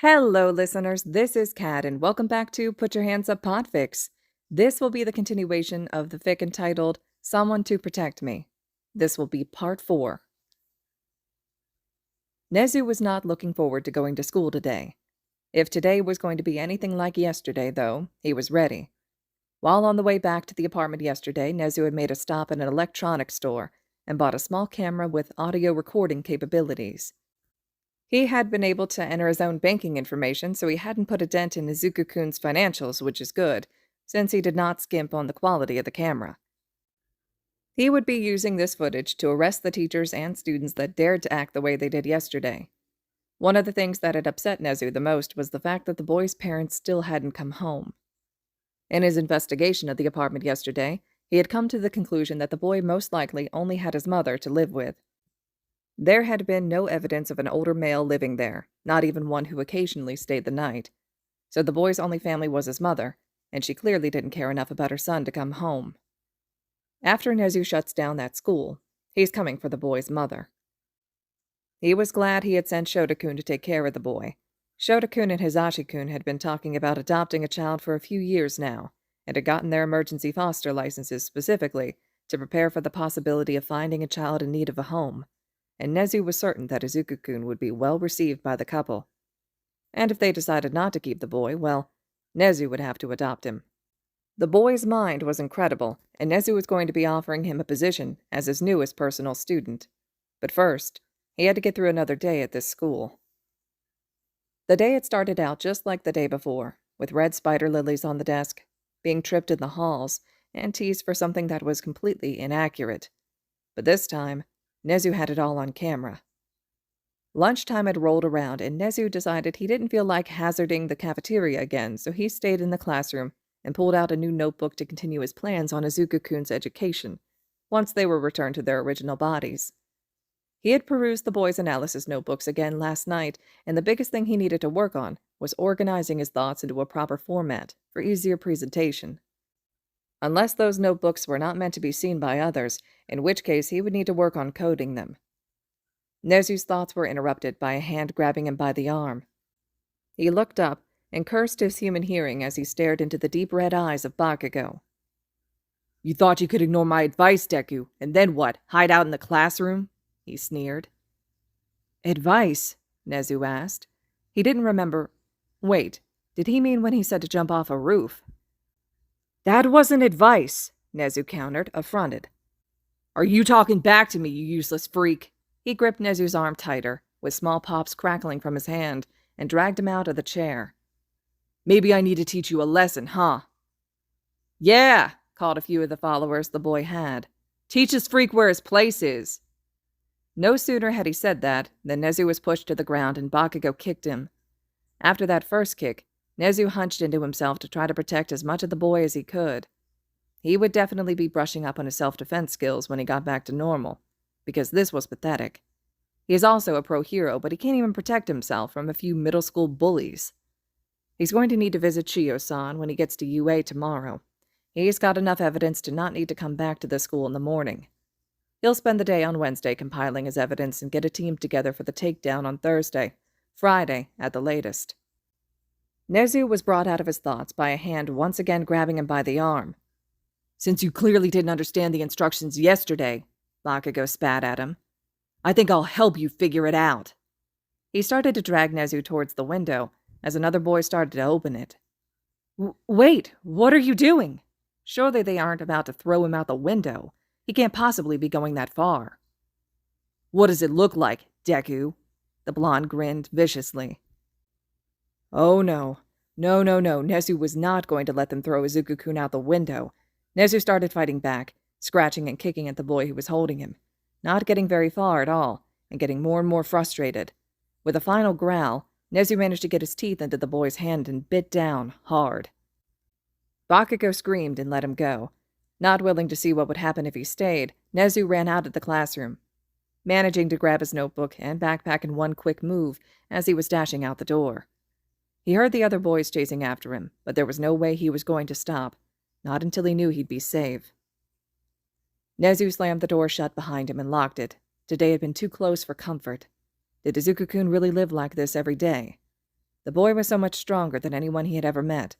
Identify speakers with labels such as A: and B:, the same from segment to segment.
A: Hello, listeners. This is Kat, and welcome back to Put Your Hands Up Podfics. This will be the continuation of the fic entitled Someone to Protect Me. This will be part 4. Nezu was not looking forward to going to school today. If today was going to be anything like yesterday, though, he was ready. While on the way back to the apartment yesterday, Nezu had made a stop at an electronics store and bought a small camera with audio recording capabilities. He had been able to enter his own banking information, so he hadn't put a dent in Izuku-kun's financials, which is good, since he did not skimp on the quality of the camera. He would be using this footage to arrest the teachers and students that dared to act the way they did yesterday. One of the things that had upset Nezu the most was the fact that the boy's parents still hadn't come home. In his investigation of the apartment yesterday, he had come to the conclusion that the boy most likely only had his mother to live with. There had been no evidence of an older male living there, not even one who occasionally stayed the night. So the boy's only family was his mother, and she clearly didn't care enough about her son to come home. After Nezu shuts down that school, he's coming for the boy's mother. He was glad he had sent Shota-kun to take care of the boy. Shota-kun and Hisashi-kun had been talking about adopting a child for a few years now, and had gotten their emergency foster licenses specifically to prepare for the possibility of finding a child in need of a home. And Nezu was certain that Izuku-kun would be well received by the couple. And if they decided not to keep the boy, well, Nezu would have to adopt him. The boy's mind was incredible, and Nezu was going to be offering him a position as his newest personal student. But first, he had to get through another day at this school. The day had started out just like the day before, with red spider lilies on the desk, being tripped in the halls, and teased for something that was completely inaccurate. But this time, Nezu had it all on camera. Lunchtime had rolled around, and Nezu decided he didn't feel like hazarding the cafeteria again, so he stayed in the classroom and pulled out a new notebook to continue his plans on Izuku-kun's education, once they were returned to their original bodies. He had perused the boys' analysis notebooks again last night, and the biggest thing he needed to work on was organizing his thoughts into a proper format for easier presentation. Unless those notebooks were not meant to be seen by others, in which case he would need to work on coding them. Nezu's thoughts were interrupted by a hand grabbing him by the arm. He looked up and cursed his human hearing as he stared into the deep red eyes of Bakugo. "You thought you could ignore my advice, Deku, and then what, hide out in the classroom?" he sneered. "Advice?" Nezu asked. He didn't remember. Wait, did he mean when he said to jump off a roof? "That wasn't advice," Nezu countered, affronted. "Are you talking back to me, you useless freak?" He gripped Nezu's arm tighter, with small pops crackling from his hand, and dragged him out of the chair. "Maybe I need to teach you a lesson, huh?" "Yeah," called a few of the followers the boy had. "Teach this freak where his place is." No sooner had he said that than Nezu was pushed to the ground and Bakugo kicked him. After that first kick, Nezu hunched into himself to try to protect as much of the boy as he could. He would definitely be brushing up on his self-defense skills when he got back to normal, because this was pathetic. He is also a pro-hero, but he can't even protect himself from a few middle school bullies. He's going to need to visit Chiyo-san when he gets to UA tomorrow. He's got enough evidence to not need to come back to the school in the morning. He'll spend the day on Wednesday compiling his evidence and get a team together for the takedown on Thursday, Friday at the latest. Nezu was brought out of his thoughts by a hand once again grabbing him by the arm. "Since you clearly didn't understand the instructions yesterday," Bakugo spat at him, "I think I'll help you figure it out." He started to drag Nezu towards the window as another boy started to open it. Wait, what are you doing?" Surely they aren't about to throw him out the window. He can't possibly be going that far. "What does it look like, Deku?" The blonde grinned viciously. Oh no. No. Nezu was not going to let them throw Izuku-kun out the window. Nezu started fighting back, scratching and kicking at the boy who was holding him, not getting very far at all, and getting more and more frustrated. With a final growl, Nezu managed to get his teeth into the boy's hand and bit down hard. Bakugo screamed and let him go. Not willing to see what would happen if he stayed, Nezu ran out of the classroom, managing to grab his notebook and backpack in one quick move as he was dashing out the door. He heard the other boys chasing after him, but there was no way he was going to stop, not until he knew he'd be safe. Nezu slammed the door shut behind him and locked it. Today had been too close for comfort. Did Izuku-kun really live like this every day? The boy was so much stronger than anyone he had ever met.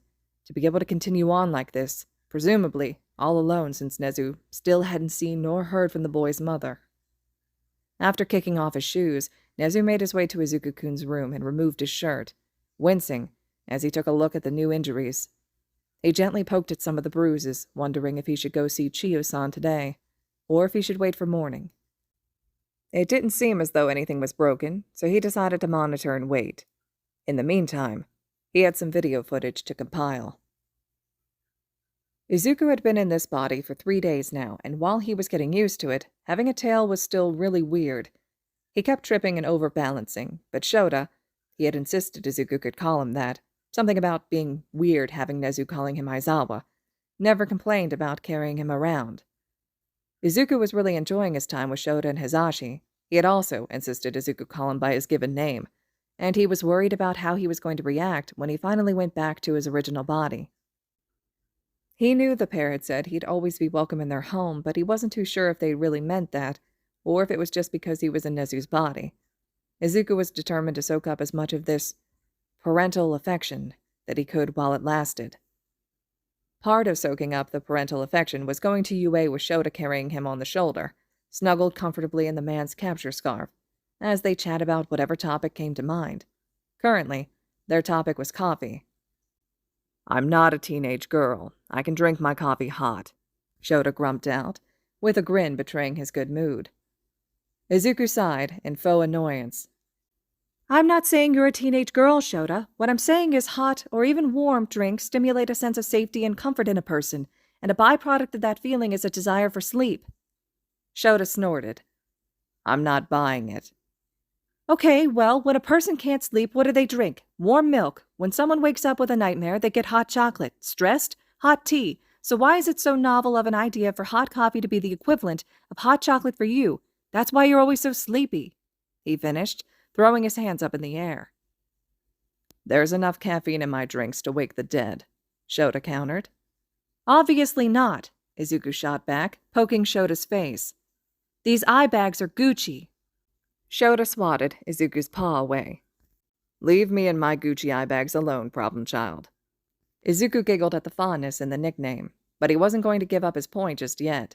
A: To be able to continue on like this, presumably all alone since Nezu still hadn't seen nor heard from the boy's mother. After kicking off his shoes, Nezu made his way to Izuku-kun's room and removed his shirt, wincing as he took a look at the new injuries. He gently poked at some of the bruises, wondering if he should go see Chiyo-san today, or if he should wait for morning. It didn't seem as though anything was broken, so he decided to monitor and wait. In the meantime, he had some video footage to compile. Izuku had been in this body for 3 days now, and while he was getting used to it, having a tail was still really weird. He kept tripping and overbalancing, but Shota, he had insisted Izuku could call him that, something about being weird having Nezu calling him Aizawa, never complained about carrying him around. Izuku was really enjoying his time with Shota and Hizashi. He had also insisted Izuku call him by his given name, and he was worried about how he was going to react when he finally went back to his original body. He knew the pair had said he'd always be welcome in their home, but he wasn't too sure if they really meant that, or if it was just because he was in Nezu's body. Izuku was determined to soak up as much of this parental affection that he could while it lasted. Part of soaking up the parental affection was going to UA with Shota carrying him on the shoulder, snuggled comfortably in the man's capture scarf, as they chat about whatever topic came to mind. Currently, their topic was coffee. "I'm not a teenage girl. I can drink my coffee hot," Shota grumped out, with a grin betraying his good mood. Izuku sighed in faux annoyance. "I'm not saying you're a teenage girl, Shota. What I'm saying is hot or even warm drinks stimulate a sense of safety and comfort in a person, and a byproduct of that feeling is a desire for sleep." Shota snorted. "I'm not buying it." "Okay, well, when a person can't sleep, what do they drink? Warm milk. When someone wakes up with a nightmare, they get hot chocolate. Stressed? Hot tea. So why is it so novel of an idea for hot coffee to be the equivalent of hot chocolate for you? That's why you're always so sleepy," he finished, throwing his hands up in the air. "There's enough caffeine in my drinks to wake the dead," Shota countered. "Obviously not," Izuku shot back, poking Shota's face. "These eye bags are Gucci." Shota swatted Izuku's paw away. "Leave me and my Gucci eye bags alone, problem child." Izuku giggled at the fondness in the nickname, but he wasn't going to give up his point just yet.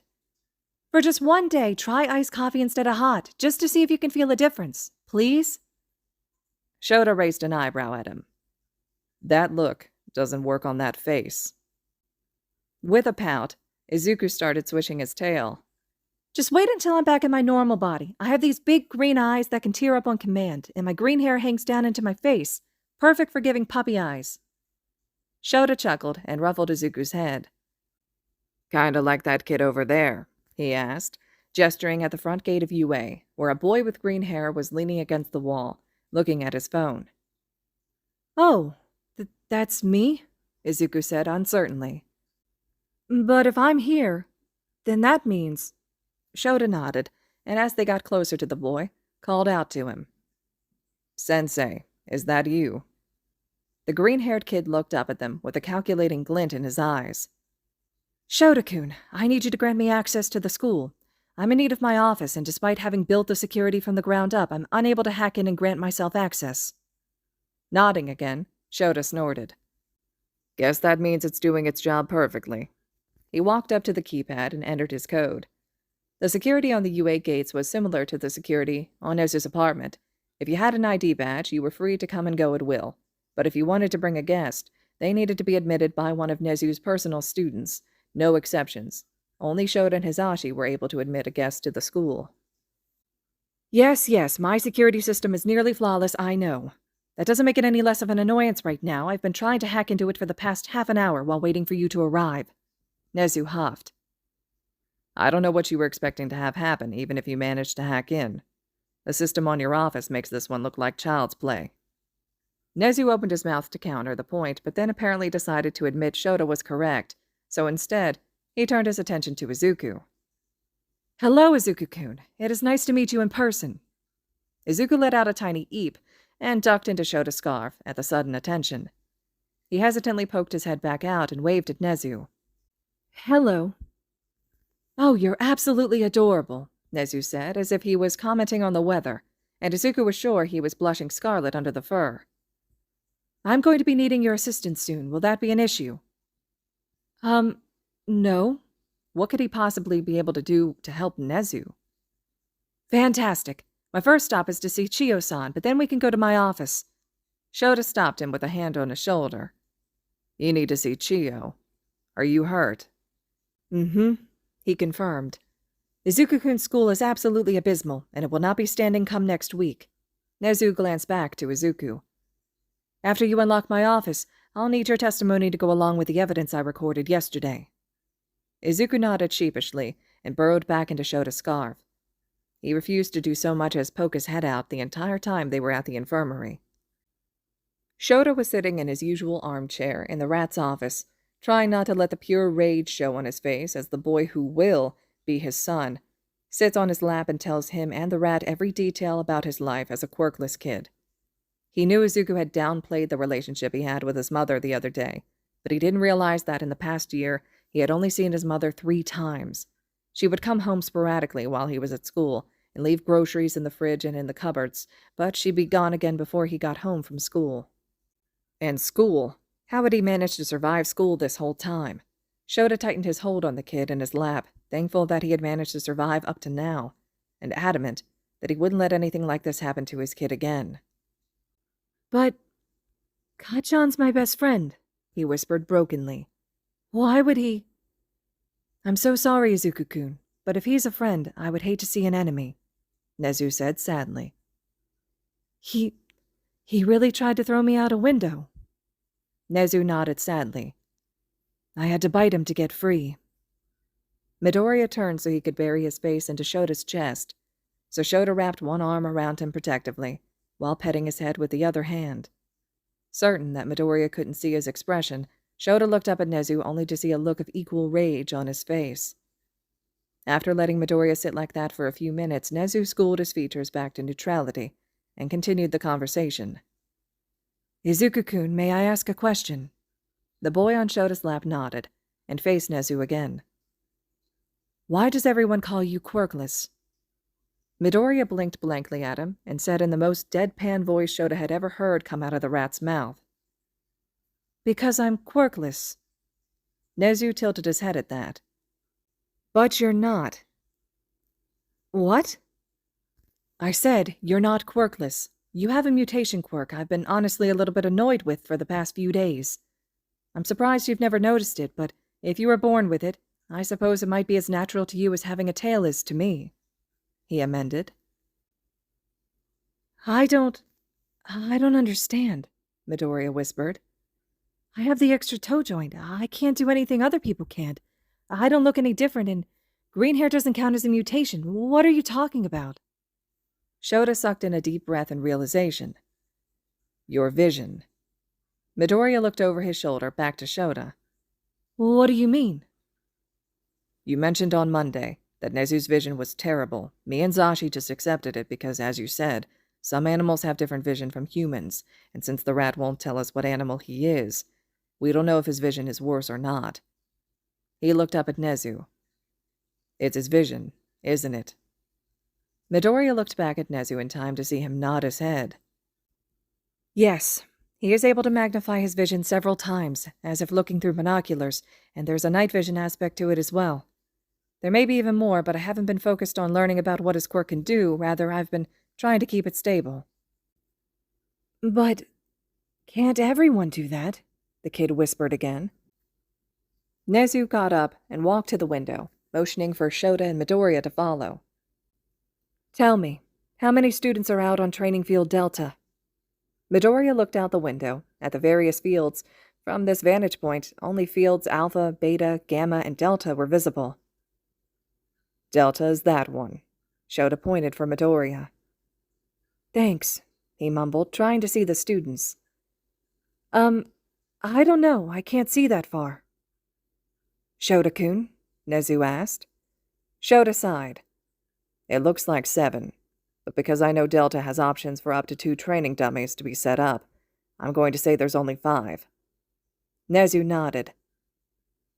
A: "For just one day, try iced coffee instead of hot, just to see if you can feel a difference. Please?" Shota raised an eyebrow at him. "That look doesn't work on that face." With a pout, Izuku started swishing his tail. "Just wait until I'm back in my normal body. I have these big green eyes that can tear up on command, and my green hair hangs down into my face. Perfect for giving puppy eyes." Shota chuckled and ruffled Izuku's head. "Kinda like that kid over there," he asked, gesturing at the front gate of UA, where a boy with green hair was leaning against the wall, looking at his phone. "Oh, that's me?" Izuku said uncertainly. "But if I'm here, then that means—" Shota nodded, and as they got closer to the boy, called out to him. "Sensei, is that you?" The green-haired kid looked up at them with a calculating glint in his eyes. "Shota-kun, I need you to grant me access to the school. I'm in need of my office, and despite having built the security from the ground up, I'm unable to hack in and grant myself access." Nodding again, Shota snorted. "Guess that means it's doing its job perfectly." He walked up to the keypad and entered his code. The security on the UA gates was similar to the security on Nezu's apartment. If you had an ID badge, you were free to come and go at will. But if you wanted to bring a guest, they needed to be admitted by one of Nezu's personal students. No exceptions. Only Shota and Hizashi were able to admit a guest to the school. Yes, my security system is nearly flawless, I know. That doesn't make it any less of an annoyance right now. I've been trying to hack into it for the past half an hour while waiting for you to arrive." Nezu huffed. "I don't know what you were expecting to have happen, even if you managed to hack in. The system on your office makes this one look like child's play." Nezu opened his mouth to counter the point, but then apparently decided to admit Shota was correct, so instead, he turned his attention to Izuku. "Hello, Izuku-kun. It is nice to meet you in person." Izuku let out a tiny eep and ducked into Shota's scarf at the sudden attention. He hesitantly poked his head back out and waved at Nezu. "Hello." "Oh, you're absolutely adorable," Nezu said, as if he was commenting on the weather, and Izuku was sure he was blushing scarlet under the fur. I'm going to be needing your assistance soon. Will that be an issue? No. What could he possibly be able to do to help Nezu? Fantastic. My first stop is to see Chiyo-san, but then we can go to my office. Shota stopped him with a hand on his shoulder. You need to see Chiyo. Are you hurt? Mm-hmm, he confirmed. Izuku-kun's school is absolutely abysmal, and it will not be standing come next week. Nezu glanced back to Izuku. After you unlock my office, I'll need your testimony to go along with the evidence I recorded yesterday. Izuku nodded sheepishly and burrowed back into Shota's scarf. He refused to do so much as poke his head out the entire time they were at the infirmary. Shota was sitting in his usual armchair in the rat's office, trying not to let the pure rage show on his face as the boy who will be his son sits on his lap and tells him and the rat every detail about his life as a quirkless kid. He knew Izuku had downplayed the relationship he had with his mother the other day, but he didn't realize that in the past year he had only seen his mother 3 times. She would come home sporadically while he was at school and leave groceries in the fridge and in the cupboards, but she'd be gone again before he got home from school. And school? How had he managed to survive school this whole time? Shota tightened his hold on the kid in his lap, thankful that he had managed to survive up to now, and adamant that he wouldn't let anything like this happen to his kid again. But Kachan's my best friend, he whispered brokenly. Why would he? I'm so sorry, Izuku-kun, but if he's a friend, I would hate to see an enemy, Nezu said sadly. He really tried to throw me out a window. Nezu nodded sadly. I had to bite him to get free. Midoriya turned so he could bury his face into Shota's chest, so Shota wrapped one arm around him protectively, while petting his head with the other hand. Certain that Midoriya couldn't see his expression, Shota looked up at Nezu only to see a look of equal rage on his face. After letting Midoriya sit like that for a few minutes, Nezu schooled his features back to neutrality and continued the conversation. Izuku-kun, may I ask a question? The boy on Shota's lap nodded and faced Nezu again. Why does everyone call you quirkless? Midoriya blinked blankly at him and said in the most deadpan voice Shota had ever heard come out of the rat's mouth. Because I'm quirkless. Nezu tilted his head at that. But you're not. What? I said you're not quirkless. You have a mutation quirk I've been honestly a little bit annoyed with for the past few days. I'm surprised you've never noticed it, but if you were born with it, I suppose it might be as natural to you as having a tail is to me, he amended. I don't understand, Midoriya whispered. I have the extra toe joint. I can't do anything other people can't. I don't look any different, and green hair doesn't count as a mutation. What are you talking about? Shota sucked in a deep breath in realization. Your vision. Midoriya looked over his shoulder back to Shota. What do you mean? You mentioned on Monday that Nezu's vision was terrible. Me and Zashi just accepted it because, as you said, some animals have different vision from humans, and since the rat won't tell us what animal he is, we don't know if his vision is worse or not. He looked up at Nezu. It's his vision, isn't it? Midoriya looked back at Nezu in time to see him nod his head. Yes, he is able to magnify his vision several times, as if looking through binoculars, and there's a night vision aspect to it as well. There may be even more, but I haven't been focused on learning about what his quirk can do, rather I've been trying to keep it stable. But can't everyone do that? The kid whispered again. Nezu got up and walked to the window, motioning for Shota and Midoriya to follow. Tell me, how many students are out on Training Field Delta? Midoriya looked out the window at the various fields. From this vantage point, only fields Alpha, Beta, Gamma, and Delta were visible. Delta is that one. Shota pointed for Midoriya. Thanks, he mumbled, trying to see the students. I don't know. I can't see that far. Shota-kun? Nezu asked. Shota sighed. It looks like 7, but because I know Delta has options for up to 2 training dummies to be set up, I'm going to say there's only 5. Nezu nodded.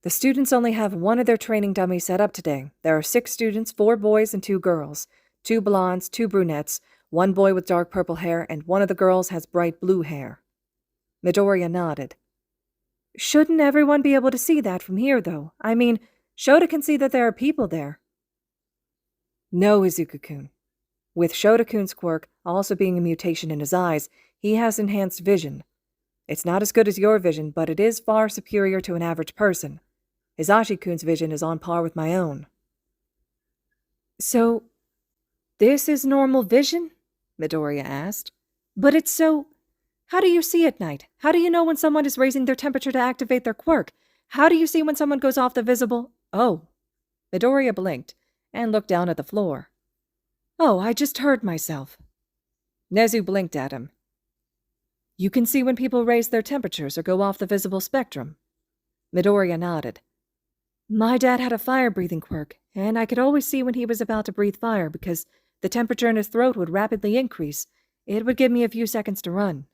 A: The students only have one of their training dummies set up today. There are 6 students, 4 boys and 2 girls, 2 blondes, 2 brunettes, 1 boy with dark purple hair, and one of the girls has bright blue hair. Midoriya nodded. Shouldn't everyone be able to see that from here, though? I mean, Shota can see that there are people there. No, Izuku-kun. With Shota-kun's quirk also being a mutation in his eyes, he has enhanced vision. It's not as good as your vision, but it is far superior to an average person. Hisashi-kun's vision is on par with my own. So, this is normal vision? Midoriya asked. But it's so... How do you see at night? How do you know when someone is raising their temperature to activate their quirk? How do you see when someone goes off the visible... Oh. Midoriya blinked and looked down at the floor. Oh, I just heard myself. Nezu blinked at him. You can see when people raise their temperatures or go off the visible spectrum. Midoriya nodded. My dad had a fire-breathing quirk, and I could always see when he was about to breathe fire because the temperature in his throat would rapidly increase. It would give me a few seconds to run.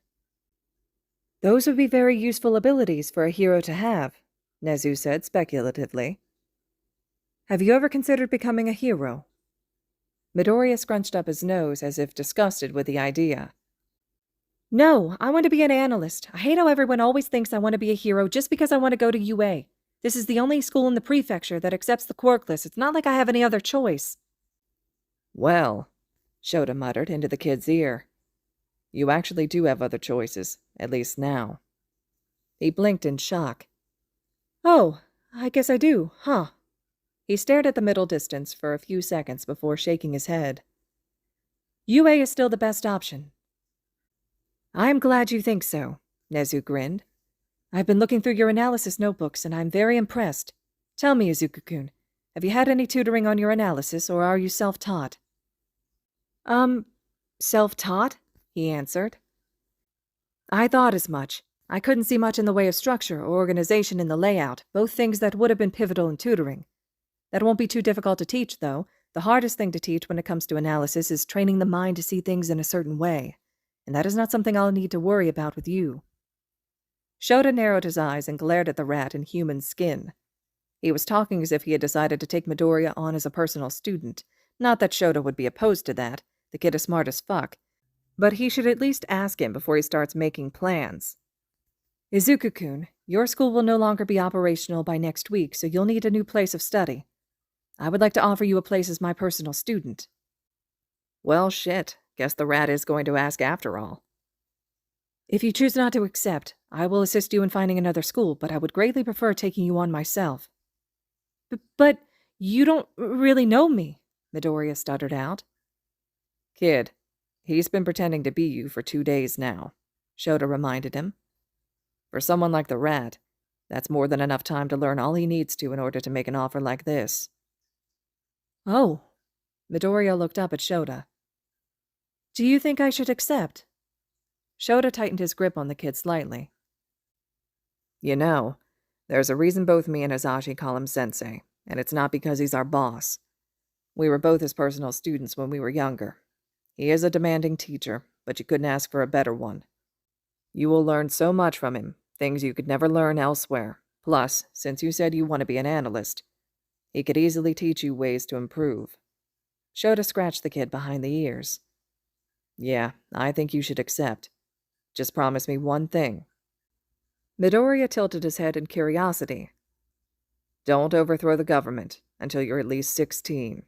A: Those would be very useful abilities for a hero to have, Nezu said speculatively. Have you ever considered becoming a hero? Midoriya scrunched up his nose as if disgusted with the idea. No, I want to be an analyst. I hate how everyone always thinks I want to be a hero just because I want to go to UA. This is the only school in the prefecture that accepts the quirkless. It's not like I have any other choice. Well, Shota muttered into the kid's ear. You actually do have other choices, at least now. He blinked in shock. Oh, I guess I do, huh? He stared at the middle distance for a few seconds before shaking his head. UA is still the best option. I'm glad you think so, Nezu grinned. I've been looking through your analysis notebooks, and I'm very impressed. Tell me, Izuku-kun, have you had any tutoring on your analysis, or are you self-taught? Self-taught? He answered. I thought as much. I couldn't see much in the way of structure or organization in the layout, both things that would have been pivotal in tutoring. That won't be too difficult to teach, though. The hardest thing to teach when it comes to analysis is training the mind to see things in a certain way, and that is not something I'll need to worry about with you. Shota narrowed his eyes and glared at the rat in human skin. He was talking as if he had decided to take Midoriya on as a personal student. Not that Shota would be opposed to that. The kid is smart as fuck. But he should at least ask him before he starts making plans. Izuku-kun, your school will no longer be operational by next week, so you'll need a new place of study. I would like to offer you a place as my personal student. Well, shit. Guess the rat is going to ask after all. If you choose not to accept, I will assist you in finding another school, but I would greatly prefer taking you on myself. But you don't really know me, Midoriya stuttered out. Kid, he's been pretending to be you for 2 days now, Shota reminded him. For someone like the rat, that's more than enough time to learn all he needs to in order to make an offer like this. Oh, Midoriya looked up at Shota. Do you think I should accept? Shota tightened his grip on the kid slightly. You know, there's a reason both me and Hisashi call him Sensei, and it's not because he's our boss. We were both his personal students when we were younger. He is a demanding teacher, but you couldn't ask for a better one. You will learn so much from him, things you could never learn elsewhere. Plus, since you said you want to be an analyst, he could easily teach you ways to improve. Shota scratched the kid behind the ears. Yeah, I think you should accept. Just promise me one thing. Midoriya tilted his head in curiosity. Don't overthrow the government until you're at least 16.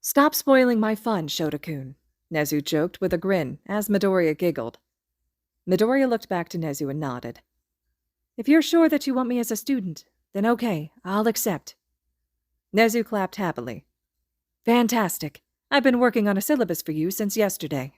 A: Stop spoiling my fun, Shota-kun, Nezu joked with a grin as Midoriya giggled. Midoriya looked back to Nezu and nodded. If you're sure that you want me as a student, then okay, I'll accept. Nezu clapped happily. Fantastic. I've been working on a syllabus for you since yesterday.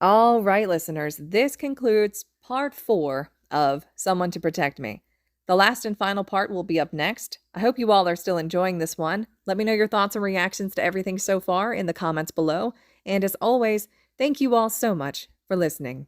A: All right, listeners, this concludes part 4 of Someone to Protect Me. The last and final part will be up next. I hope you all are still enjoying this one. Let me know your thoughts and reactions to everything so far in the comments below. And as always, thank you all so much for listening.